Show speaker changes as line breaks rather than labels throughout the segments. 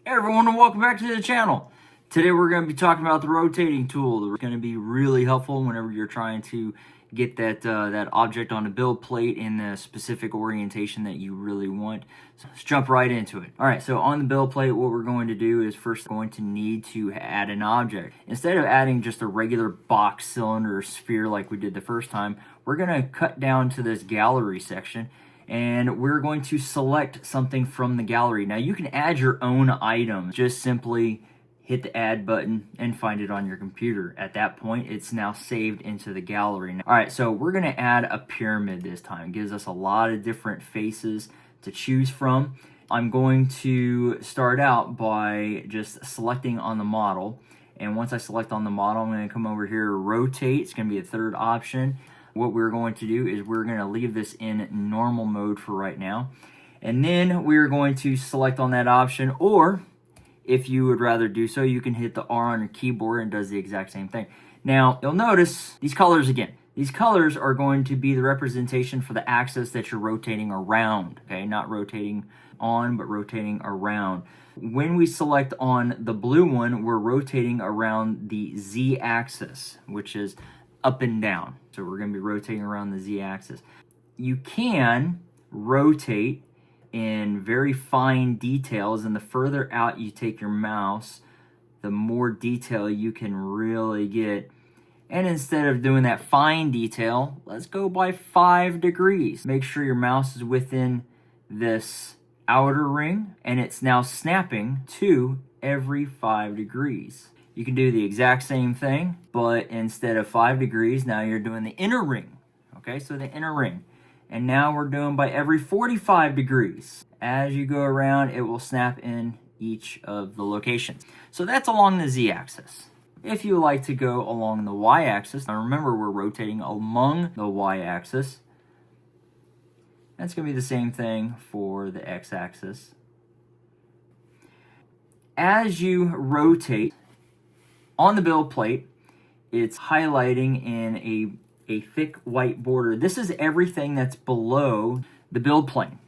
Hey everyone, and welcome back to the channel. Today we're going to be talking about the rotating tool. It's going to be really helpful whenever you're trying to get that object on a build plate in the specific orientation that you really want. So let's jump right into it. Alright, so on the build plate, what we're going to do is first going to need to add an object. Instead of adding just a regular box, cylinder, or sphere like we did the first time, we're going to cut down to this gallery section, and we're going to select something from the gallery. Now you can add your own item. Just simply hit the add button and find it on your computer. At that point, it's now saved into the gallery. All right, so we're gonna add a pyramid this time. It gives us a lot of different faces to choose from. I'm going to start out by just selecting on the model. And once I select on the model, I'm gonna come over here, rotate. It's gonna be a third option. What we're going to do is we're going to leave this in normal mode for right now. And then we're going to select on that option, or if you would rather do so, you can hit the R on your keyboard and it does the exact same thing. Now, you'll notice these colors again. These colors are going to be the representation for the axis that you're rotating around, okay? Not rotating on, but rotating around. When we select on the blue one, we're rotating around the Z axis, which is up and down. So we're going to be rotating around the Z-axis. You can rotate in very fine details, and the further out you take your mouse, the more detail you can really get. And instead of doing that fine detail, let's go by 5 degrees. Make sure your mouse is within this outer ring, and it's now snapping to every 5 degrees. You can do the exact same thing, but instead of 5 degrees, now you're doing the inner ring. Okay, so the inner ring. And now we're doing by every 45 degrees. As you go around, it will snap in each of the locations. So that's along the Z-axis. If you like to go along the Y-axis, now remember we're rotating along the Y-axis. That's going to be the same thing for the X-axis. As you rotate on the build plate, it's highlighting in a thick white border. This is everything that's below the build plane.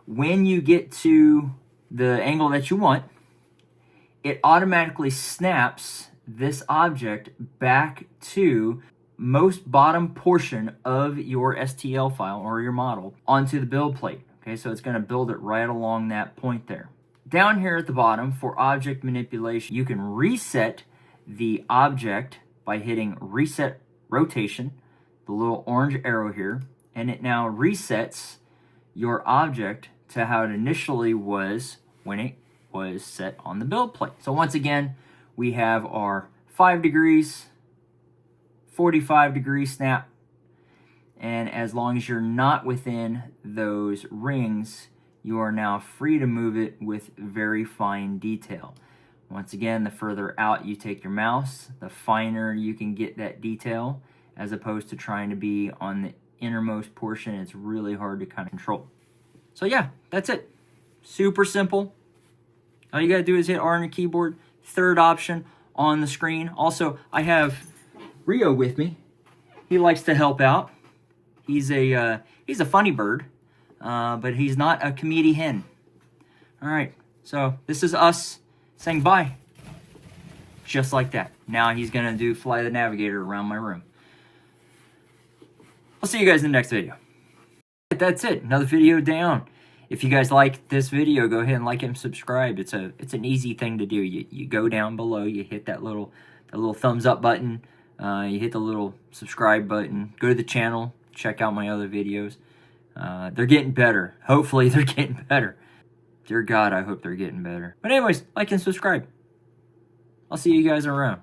When you get to the angle that you want, it automatically snaps this object back to most bottom portion of your STL file or your model onto the build plate. Okay, so it's going to build it right along that point there. Down here at the bottom, for object manipulation, you can reset the object by hitting reset rotation, the little orange arrow here, and it now resets your object to how it initially was when it was set on the build plate. So once again, we have our 5 degrees, 45 degree snap, and as long as you're not within those rings, you are now free to move it with very fine detail. Once again, the further out you take your mouse, the finer you can get that detail, as opposed to trying to be on the innermost portion. It's really hard to kind of control. So yeah, that's it. Super simple. All you gotta do is hit R on your keyboard, third option on the screen. Also, I have Rio with me. He likes to help out. He's a funny bird, but he's not a comedy hen. All right, so this is us saying bye. Just like that. Now he's gonna do fly the navigator around my room. I'll see you guys in the next video. That's it, another video down. If you guys like this video, go ahead and like and subscribe. It's an easy thing to do. You go down below, you hit that little thumbs up button, you hit the little subscribe button, go to the channel, check out my other videos. They're getting better. Hopefully they're getting better. Dear God, I hope they're getting better. But anyways, like and subscribe. I'll see you guys around.